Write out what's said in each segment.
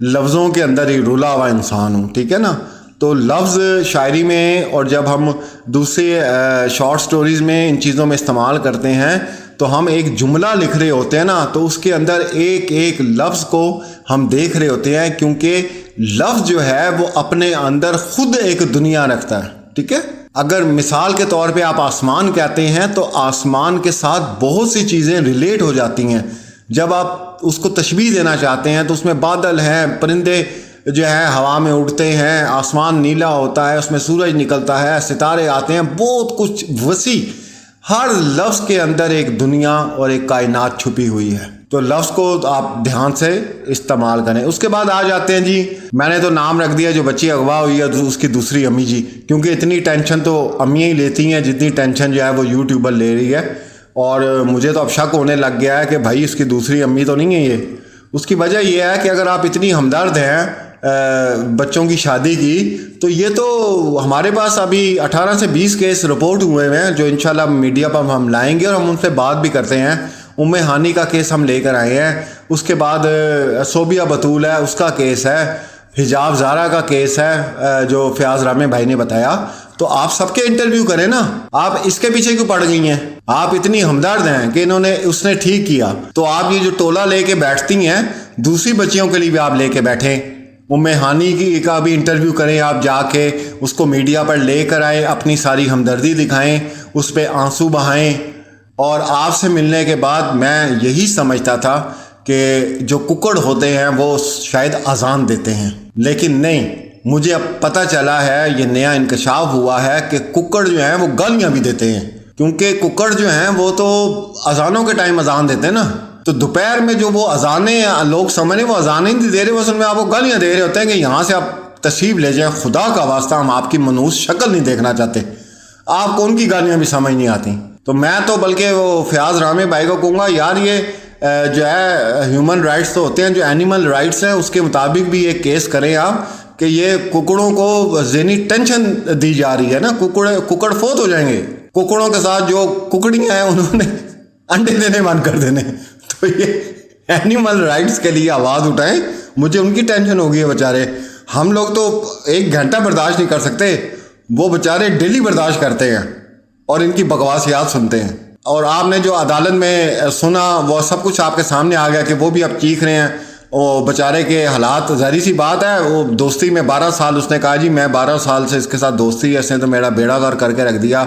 لفظوں کے اندر ہی رلا ہوا انسان ہوں، ٹھیک ہے نا. تو لفظ شاعری میں اور جب ہم دوسرے شارٹ سٹوریز میں ان چیزوں میں استعمال کرتے ہیں تو ہم ایک جملہ لکھ رہے ہوتے ہیں نا، تو اس کے اندر ایک ایک لفظ کو ہم دیکھ رہے ہوتے ہیں، کیونکہ لفظ جو ہے وہ اپنے اندر خود ایک دنیا رکھتا ہے. ٹھیک ہے، اگر مثال کے طور پہ آپ آسمان کہتے ہیں تو آسمان کے ساتھ بہت سی چیزیں ریلیٹ ہو جاتی ہیں. جب آپ اس کو تشبیہ دینا چاہتے ہیں تو اس میں بادل ہیں، پرندے جو ہے ہوا میں اڑتے ہیں، آسمان نیلا ہوتا ہے، اس میں سورج نکلتا ہے، ستارے آتے ہیں، بہت کچھ وسیع. ہر لفظ کے اندر ایک دنیا اور ایک کائنات چھپی ہوئی ہے. تو لفظ کو آپ دھیان سے استعمال کریں. اس کے بعد آ جاتے ہیں جی، میں نے تو نام رکھ دیا جو بچی اغوا ہوئی ہے اس کی دوسری امی جی، کیونکہ اتنی ٹینشن تو امیاں ہی لیتی ہیں جتنی ٹینشن جو ہے وہ یوٹیوبر لے رہی ہے. اور مجھے تو اب شک ہونے لگ گیا ہے کہ بھائی اس کی دوسری امی تو نہیں ہے یہ. اس کی وجہ یہ ہے کہ اگر آپ اتنی ہمدرد ہیں بچوں کی شادی کی، تو یہ تو ہمارے پاس ابھی 18 سے 20 کیس رپورٹ ہوئے ہیں جو انشاءاللہ میڈیا پر ہم لائیں گے اور ہم ان سے بات بھی کرتے ہیں. ہانی کا کیس ہم لے کر آئے ہیں، اس کے بعد صوبیہ بطول ہے اس کا کیس ہے، حجاب زارا کا کیس ہے جو فیاض رامے بھائی نے بتایا. تو آپ سب کے انٹرویو کریں نا، آپ اس کے پیچھے کیوں پڑ گئی ہیں؟ آپ اتنی ہمدرد ہیں کہ اس نے ٹھیک کیا، تو آپ یہ جو ٹولہ لے کے بیٹھتی ہیں دوسری بچیوں کے لیے بھی آپ لے کے بیٹھیں. ہانی کی کا بھی انٹرویو کریں، آپ جا کے اس کو میڈیا پر لے کر آئیں، اپنی ساری ہمدردی دکھائیں، اس پہ آنسو بہائیں. اور آپ سے ملنے کے بعد میں یہی سمجھتا تھا کہ جو ککڑ ہوتے ہیں وہ شاید اذان دیتے ہیں، لیکن نہیں، مجھے اب پتہ چلا ہے، یہ نیا انکشاف ہوا ہے کہ ککڑ جو ہیں وہ گالیاں بھی دیتے ہیں. کیونکہ ککڑ جو ہیں وہ تو اذانوں کے ٹائم اذان دیتے ہیں نا، تو دوپہر میں جو وہ اذانیں لوگ سمجھیں وہ اذانیں نہیں دے رہے، وہ اصل میں آپ کو گالیاں دے رہے ہوتے ہیں کہ یہاں سے آپ تشریف لے جائیں، خدا کا واسطہ ہم آپ کی منحوس شکل نہیں دیکھنا چاہتے. آپ کو ان کی گالیاں بھی سمجھ نہیں آتی. تو میں تو بلکہ وہ فیاض رامے بھائی کو کہوں گا، یار یہ جو ہے ہیومن رائٹس تو ہوتے ہیں، جو اینیمل رائٹس ہیں اس کے مطابق بھی ایک کیس کریں آپ کہ یہ ککڑوں کو ذہنی ٹینشن دی جا رہی ہے نا، ککڑ فوت ہو جائیں گے. ککڑوں کے ساتھ جو ککڑیاں ہیں انہوں نے انڈے دینے بند کر دینے. تو یہ اینیمل رائٹس کے لیے آواز اٹھائیں، مجھے ان کی ٹینشن ہوگی ہے بیچارے. ہم لوگ تو 1 گھنٹہ برداشت نہیں کر سکتے، وہ بیچارے ڈیلی برداشت کرتے ہیں اور ان کی بکواسیات سنتے ہیں. اور آپ نے جو عدالت میں سنا وہ سب کچھ آپ کے سامنے آ گیا کہ وہ بھی اب چیخ رہے ہیں. وہ بیچارے کے حالات، ظاہری سی بات ہے، وہ دوستی میں 12 سال اس نے کہا جی میں 12 سال سے اس کے ساتھ دوستی ہے، اس نے تو میرا بیڑا غرق کر کے رکھ دیا.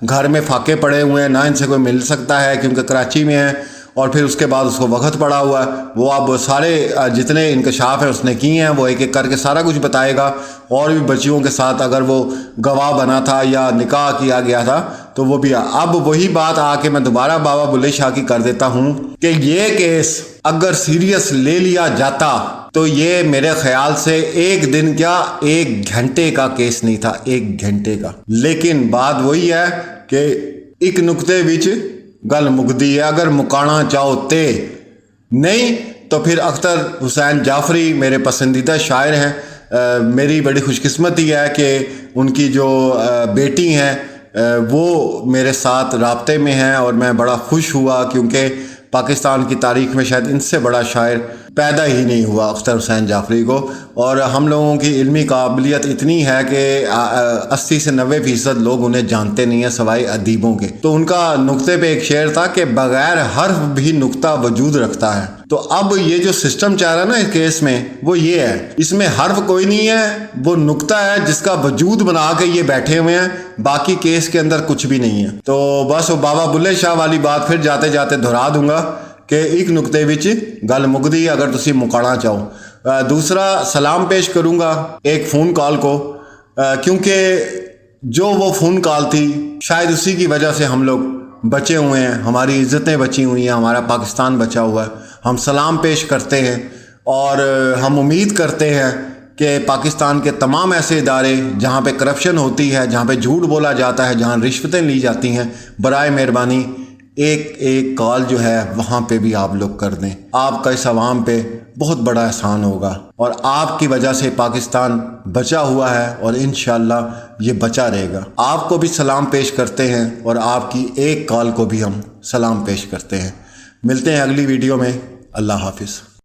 گھر میں فاقے پڑے ہوئے ہیں، نہ ان سے کوئی مل سکتا ہے کیونکہ کراچی میں ہے، اور پھر اس کے بعد اس کو وقت پڑا ہوا ہے. وہ اب سارے جتنے انکشاف ہیں اس نے کیے ہیں، وہ ایک ایک کر کے سارا کچھ بتائے گا. اور بھی بچیوں کے ساتھ اگر وہ گواہ بنا تھا یا نکاح کیا گیا تھا تو وہ بھی. اب وہی بات آ کے میں دوبارہ بابا بلے شاہ کی کر دیتا ہوں کہ یہ کیس اگر سیریس لے لیا جاتا تو یہ میرے خیال سے 1 دن کیا 1 گھنٹے کا کیس نہیں تھا، 1 گھنٹے کا. لیکن بات وہی ہے کہ ایک نقطے وچ گل مکدی ہے، اگر مکانا چاہو تے نہیں تو پھر اختر حسین جعفری میرے پسندیدہ شاعر ہیں. میری بڑی خوش قسمتی ہے کہ ان کی جو بیٹی ہیں وہ میرے ساتھ رابطے میں ہیں، اور میں بڑا خوش ہوا کیونکہ پاکستان کی تاریخ میں شاید ان سے بڑا شاعر پیدا ہی نہیں ہوا اختر حسین جعفری کو. اور ہم لوگوں کی علمی قابلیت اتنی ہے کہ 80 سے 90% لوگ انہیں جانتے نہیں ہیں سوائے ادیبوں کے. تو ان کا نقطے پہ ایک شعر تھا کہ بغیر حرف بھی نقطہ وجود رکھتا ہے. تو اب یہ جو سسٹم چل رہا ہے نا اس کیس میں وہ یہ ہے، اس میں حرف کوئی نہیں ہے، وہ نقطہ ہے جس کا وجود بنا کے یہ بیٹھے ہوئے ہیں، باقی کیس کے اندر کچھ بھی نہیں ہے. تو بس وہ بابا بلے شاہ والی بات پھر جاتے جاتے دہرا دوں گا کہ ایک نقطے وچ گل مکدی اگر تسی مکانا چاہو. دوسرا سلام پیش کروں گا ایک فون کال کو، کیونکہ جو وہ فون کال تھی شاید اسی کی وجہ سے ہم لوگ بچے ہوئے ہیں، ہماری عزتیں بچی ہوئی ہیں، ہمارا پاکستان بچا ہوا ہے. ہم سلام پیش کرتے ہیں اور ہم امید کرتے ہیں کہ پاکستان کے تمام ایسے ادارے جہاں پہ کرپشن ہوتی ہے، جہاں پہ جھوٹ بولا جاتا ہے، جہاں رشوتیں لی جاتی ہیں، برائے مہربانی ایک کال جو ہے وہاں پہ بھی آپ لوگ کر دیں. آپ کا اس عوام پہ بہت بڑا احسان ہوگا، اور آپ کی وجہ سے پاکستان بچا ہوا ہے اور انشاءاللہ یہ بچا رہے گا. آپ کو بھی سلام پیش کرتے ہیں اور آپ کی ایک کال کو بھی ہم سلام پیش کرتے ہیں. ملتے ہیں اگلی ویڈیو میں. اللہ حافظ.